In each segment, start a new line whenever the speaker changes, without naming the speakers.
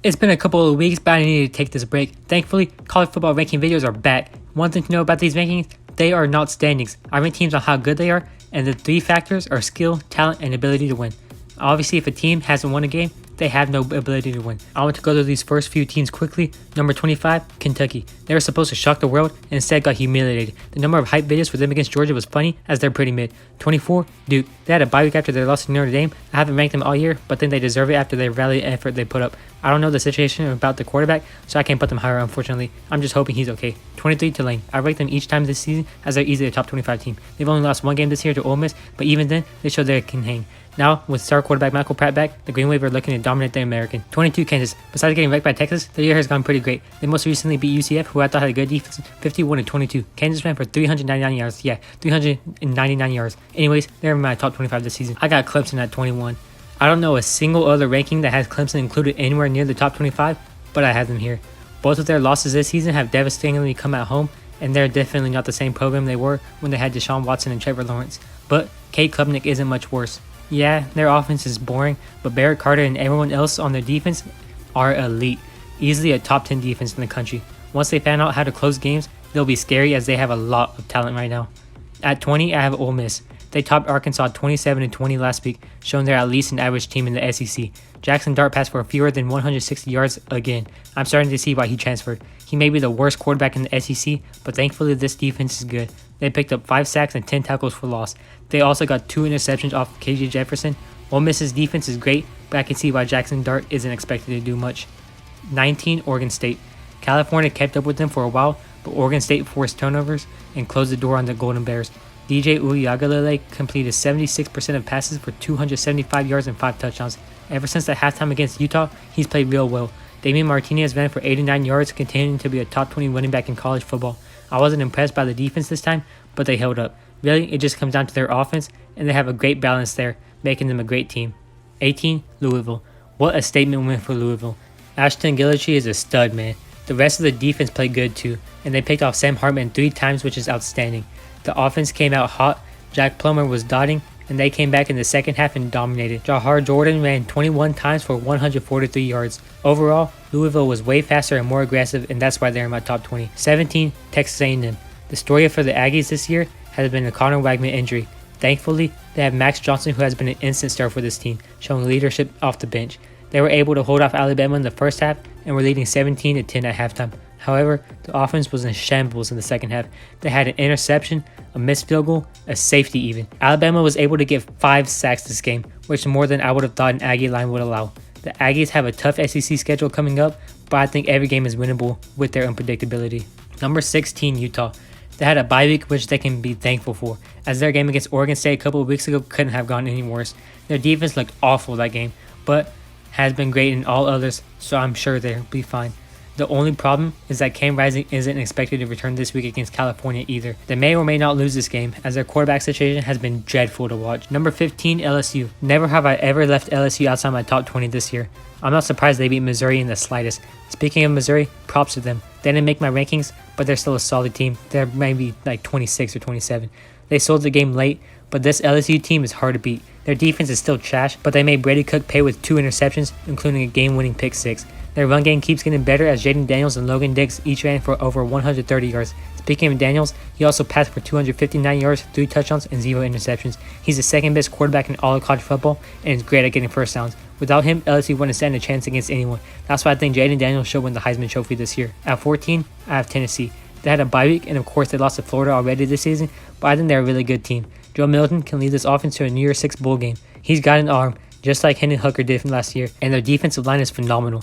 It's been a couple of weeks, but I needed to take this break. Thankfully, college football ranking videos are back. One thing to know about these rankings, they are not standings. I rank teams on how good they are, and the three factors are skill, talent, and ability to win. Obviously, if a team hasn't won a game, they have no ability to win. I want to go through these first few teams quickly. Number 25, Kentucky. They were supposed to shock the world and instead got humiliated. The number of hype videos for them against Georgia was funny, as they're pretty mid. 24, Duke. They had a bye week after their loss to Notre Dame. I haven't ranked them all year, but think they deserve it after the rally effort they put up. I don't know the situation about the quarterback, so I can't put them higher, unfortunately. I'm just hoping he's okay. 23, Tulane. I ranked them each time this season as they're easily a top 25 team. They've only lost one game this year to Ole Miss, but even then, they showed they can hang. Now, with star quarterback Michael Pratt back, the Green Wave are looking to dominate the American. 22, Kansas. Besides getting wrecked by Texas, their year has gone pretty great. They most recently beat UCF, who I thought had a good defense, 51-22. Kansas ran for 399 yards. Yeah, 399 yards. Anyways, they're in my top 25 this season. I got Clemson at 21. I don't know a single other ranking that has Clemson included anywhere near the top 25, but I have them here. Both of their losses this season have devastatingly come at home, and they're definitely not the same program they were when they had Deshaun Watson and Trevor Lawrence. But Cade Klubnik isn't much worse. Yeah, their offense is boring, but Barrett Carter and everyone else on their defense are elite. Easily a top 10 defense in the country. Once they find out how to close games, they'll be scary as they have a lot of talent right now. At 20, I have Ole Miss. They topped Arkansas 27-20 last week, showing they're at least an average team in the SEC. Jackson Dart passed for fewer than 160 yards again. I'm starting to see why he transferred. He may be the worst quarterback in the SEC, but thankfully this defense is good. They picked up 5 sacks and 10 tackles for loss. They also got 2 interceptions off KJ Jefferson. Ole Miss's defense is great, but I can see why Jackson Dart isn't expected to do much. 19, Oregon State. California kept up with them for a while, but Oregon State forced turnovers and closed the door on the Golden Bears. DJ Uiagalelei completed 76% of passes for 275 yards and 5 touchdowns. Ever since the halftime against Utah, he's played real well. Damian Martinez ran for 89 yards, continuing to be a top 20 running back in college football. I wasn't impressed by the defense this time, but they held up. Really, it just comes down to their offense, and they have a great balance there, making them a great team. 18, Louisville. What a statement win for Louisville. Ashton Gillitree is a stud, man. The rest of the defense played good too, and they picked off Sam Hartman 3 times, which is outstanding. The offense came out hot, Jack Plummer was dotting, and they came back in the second half and dominated. Jahar Jordan ran 21 times for 143 yards. Overall, Louisville was way faster and more aggressive, and that's why they're in my top 20. 17, Texas A&M. The story for the Aggies this year has been the Connor Wagman injury. Thankfully, they have Max Johnson, who has been an instant star for this team, showing leadership off the bench. They were able to hold off Alabama in the first half and were leading 17-10 at halftime. However, the offense was in shambles in the second half. They had an interception, a missed field goal, a safety even. Alabama was able to get 5 sacks this game, which is more than I would have thought an Aggie line would allow. The Aggies have a tough SEC schedule coming up, but I think every game is winnable with their unpredictability. Number 16, Utah. They had a bye week, which they can be thankful for, as their game against Oregon State a couple of weeks ago couldn't have gone any worse. Their defense looked awful that game, but has been great in all others, so I'm sure they'll be fine. The only problem is that Cam Rising isn't expected to return this week against California either. They may or may not lose this game, as their quarterback situation has been dreadful to watch. Number 15, LSU. Never have I ever left LSU outside my top 20 this year. I'm not surprised they beat Missouri in the slightest. Speaking of Missouri, props to them. They didn't make my rankings, but they're still a solid team. They're maybe like 26 or 27. They sold the game late, but this LSU team is hard to beat. Their defense is still trash, but they made Brady Cook pay with 2 interceptions, including a game-winning pick 6. Their run game keeps getting better as Jaden Daniels and Logan Diggs each ran for over 130 yards. Speaking of Daniels, he also passed for 259 yards, 3 touchdowns, and 0 interceptions. He's the second best quarterback in all of college football and is great at getting first downs. Without him, LSU wouldn't stand a chance against anyone. That's why I think Jaden Daniels should win the Heisman Trophy this year. At 14, I have Tennessee. They had a bye week, and of course they lost to Florida already this season, but I think they're a really good team. Joe Milton can lead this offense to a New Year's 6 bowl game. He's got an arm, just like Hendon Hooker did from last year, and their defensive line is phenomenal.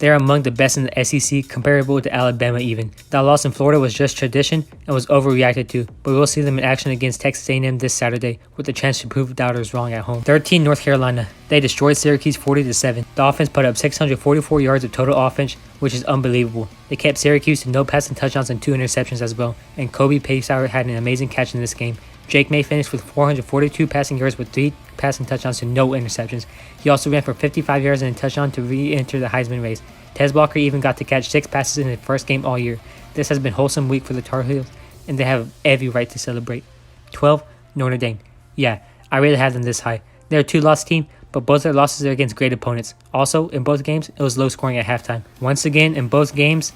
They're among the best in the SEC, comparable to Alabama even. That loss in Florida was just tradition and was overreacted to, but we'll see them in action against Texas A&M this Saturday with a chance to prove doubters wrong at home. 13, North Carolina. They destroyed Syracuse 40-7. The offense put up 644 yards of total offense, which is unbelievable. They kept Syracuse to no passing touchdowns and 2 interceptions as well, and Kobe Paysauer had an amazing catch in this game. Jake May finished with 442 passing yards with 3 passing touchdowns and no interceptions. He also ran for 55 yards and a touchdown to re-enter the Heisman race. Tez Walker even got to catch 6 passes in his first game all year. This has been a wholesome week for the Tar Heels, and they have every right to celebrate. 12, Notre Dame. Yeah, I really have them this high. They're a 2-loss team, but both their losses are against great opponents. Also, in both games, it was low scoring at halftime. Once again, in both games,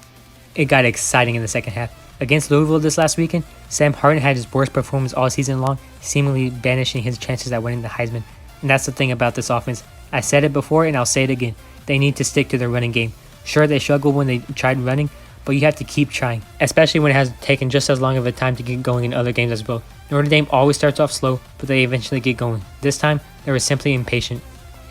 it got exciting in the second half. Against Louisville this last weekend, Sam Hartman had his worst performance all season long, seemingly banishing his chances at winning the Heisman. And that's the thing about this offense. I said it before and I'll say it again. They need to stick to their running game. Sure, they struggled when they tried running, but you have to keep trying, especially when it has taken just as long of a time to get going in other games as well. Notre Dame always starts off slow, but they eventually get going. This time, they were simply impatient.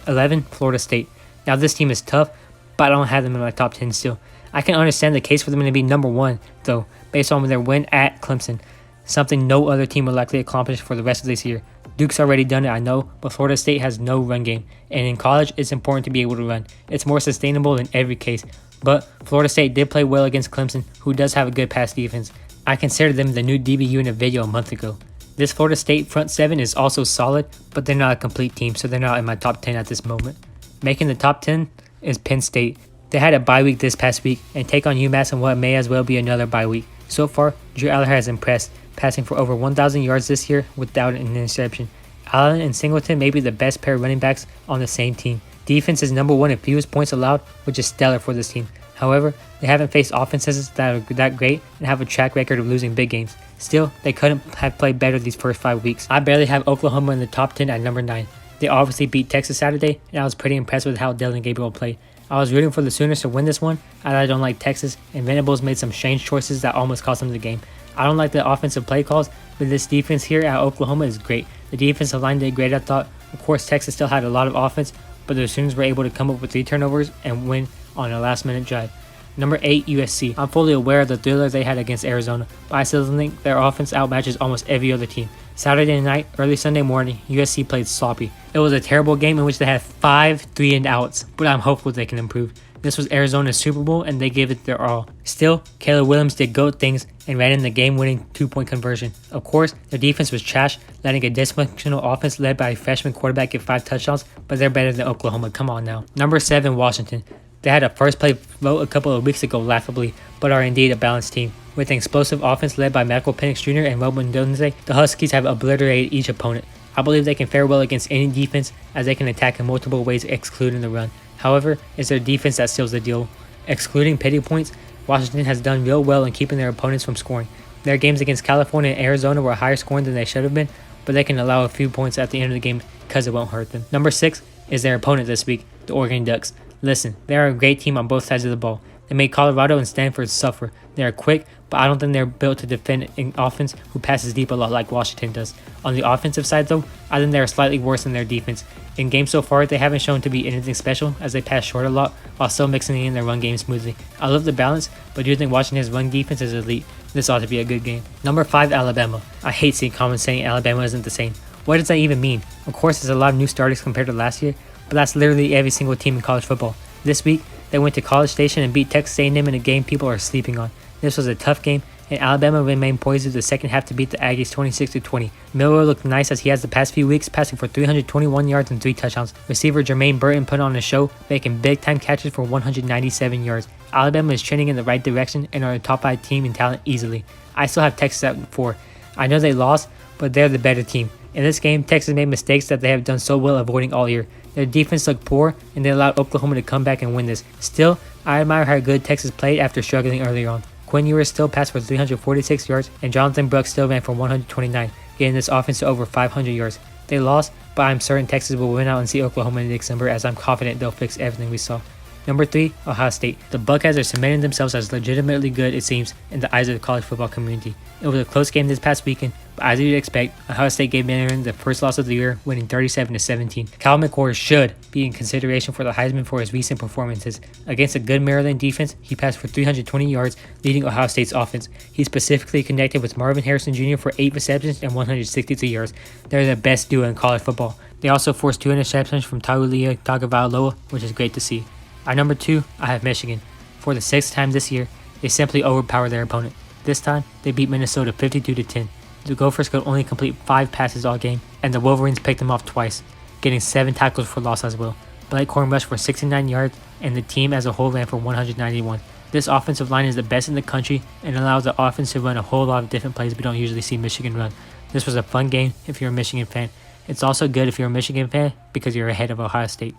11, Florida State. Now this team is tough, but I don't have them in my top 10 still. I can understand the case for them to be number 1, though, based on their win at Clemson, something no other team will likely accomplish for the rest of this year. Duke's already done it, I know, but Florida State has no run game, and in college, it's important to be able to run. It's more sustainable in every case, but Florida State did play well against Clemson, who does have a good pass defense. I considered them the new DBU in a video a month ago. This Florida State front 7 is also solid, but they're not a complete team, so they're not in my top 10 at this moment. Making the top 10 is Penn State. They had a bye week this past week and take on UMass in what may as well be another bye week. So far, Drew Aller has impressed, passing for over 1,000 yards this year without an interception. Allen and Singleton may be the best pair of running backs on the same team. Defense is number 1 in fewest points allowed, which is stellar for this team. However, they haven't faced offenses that are that great and have a track record of losing big games. Still, they couldn't have played better these first 5 weeks. I barely have Oklahoma in the top 10 at number 9. They obviously beat Texas Saturday, and I was pretty impressed with how Dylan Gabriel played. I was rooting for the Sooners to win this one, as I don't like Texas, and Venables made some strange choices that almost cost them the game. I don't like the offensive play calls, but this defense here at Oklahoma is great. The defensive line did great, I thought. Of course, Texas still had a lot of offense, but the Sooners were able to come up with 3 turnovers and win on a last-minute drive. Number 8, USC. I'm fully aware of the thriller they had against Arizona, but I still think their offense outmatches almost every other team. Saturday night, early Sunday morning, USC played sloppy. It was a terrible game in which they had 5 3-and-outs, but I'm hopeful they can improve. This was Arizona's Super Bowl, and they gave it their all. Still, Caleb Williams did GOAT things and ran in the game-winning 2-point conversion. Of course, their defense was trash, letting a dysfunctional offense led by a freshman quarterback get 5 touchdowns, but they're better than Oklahoma. Come on now. Number 7, Washington. They had a first-place vote a couple of weeks ago laughably, but are indeed a balanced team. With an explosive offense led by Michael Penix Jr. and Roman Dunze, the Huskies have obliterated each opponent. I believe they can fare well against any defense, as they can attack in multiple ways excluding the run. However, it's their defense that seals the deal. Excluding pity points, Washington has done real well in keeping their opponents from scoring. Their games against California and Arizona were higher scoring than they should have been, but they can allow a few points at the end of the game because it won't hurt them. Number 6 is their opponent this week, the Oregon Ducks. Listen, they are a great team on both sides of the ball. They made Colorado and Stanford suffer. They are quick, but I don't think they're built to defend an offense who passes deep a lot like Washington does. On the offensive side though, I think they are slightly worse than their defense. In games so far, they haven't shown to be anything special as they pass short a lot while still mixing in their run game smoothly. I love the balance, but do think Washington's run defense is elite. This ought to be a good game. Number 5, Alabama. I hate seeing comments saying Alabama isn't the same. What does that even mean? Of course, there's a lot of new starters compared to last year, but that's literally every single team in college football. This week, they went to College Station and beat Texas A&M in a game people are sleeping on. This was a tough game, and Alabama remained poised through the second half to beat the Aggies 26-20. Miller looked nice as he has the past few weeks, passing for 321 yards and 3 touchdowns. Receiver Jermaine Burton put on a show, making big-time catches for 197 yards. Alabama is trending in the right direction and are a top 5 team in talent easily. I still have Texas at 4. I know they lost, but they're the better team. In this game, Texas made mistakes that they have done so well avoiding all year. Their defense looked poor, and they allowed Oklahoma to come back and win this. Still, I admire how good Texas played after struggling earlier on. Quinn Ewers still passed for 346 yards, and Jonathan Brooks still ran for 129, getting this offense to over 500 yards. They lost, but I'm certain Texas will win out and see Oklahoma in December, as I'm confident they'll fix everything we saw. Number 3, Ohio State. The Buckeyes are cementing themselves as legitimately good, it seems, in the eyes of the college football community. It was a close game this past weekend, but as you'd expect, Ohio State gave Maryland the first loss of the year, winning 37-17. Cal McCord should be in consideration for the Heisman for his recent performances. Against a good Maryland defense, he passed for 320 yards, leading Ohio State's offense. He specifically connected with Marvin Harrison Jr. for 8 receptions and 163 yards. They're the best duo in college football. They also forced 2 interceptions from Taulia Tagovailoa, which is great to see. At number 2, I have Michigan. For the 6th time this year, they simply overpowered their opponent. This time, they beat Minnesota 52-10. The Gophers could only complete 5 passes all game, and the Wolverines picked them off twice, getting 7 tackles for loss as well. Blake Corum rushed for 69 yards, and the team as a whole ran for 191. This offensive line is the best in the country and allows the offense to run a whole lot of different plays we don't usually see Michigan run. This was a fun game if you're a Michigan fan, It's also good if you're a Michigan fan because you're ahead of Ohio State.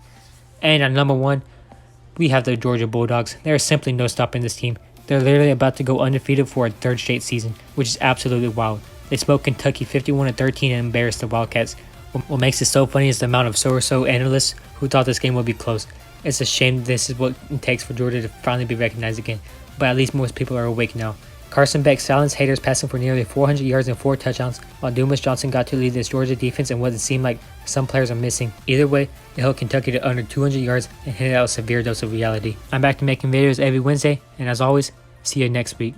And at number 1, we have the Georgia Bulldogs. There is simply no stopping this team. They're literally about to go undefeated for a 3rd straight season, which is absolutely wild. They smoked Kentucky 51-13 and embarrassed the Wildcats. What makes it so funny is the amount of so-or-so analysts who thought this game would be close. It's a shame this is what it takes for Georgia to finally be recognized again, but at least most people are awake now. Carson Beck silenced haters, passing for nearly 400 yards and 4 touchdowns, while Dumas Johnson got to lead this Georgia defense in what it seemed like some players are missing. Either way, they held Kentucky to under 200 yards and handed out a severe dose of reality. I'm back to making videos every Wednesday, and as always, see you next week.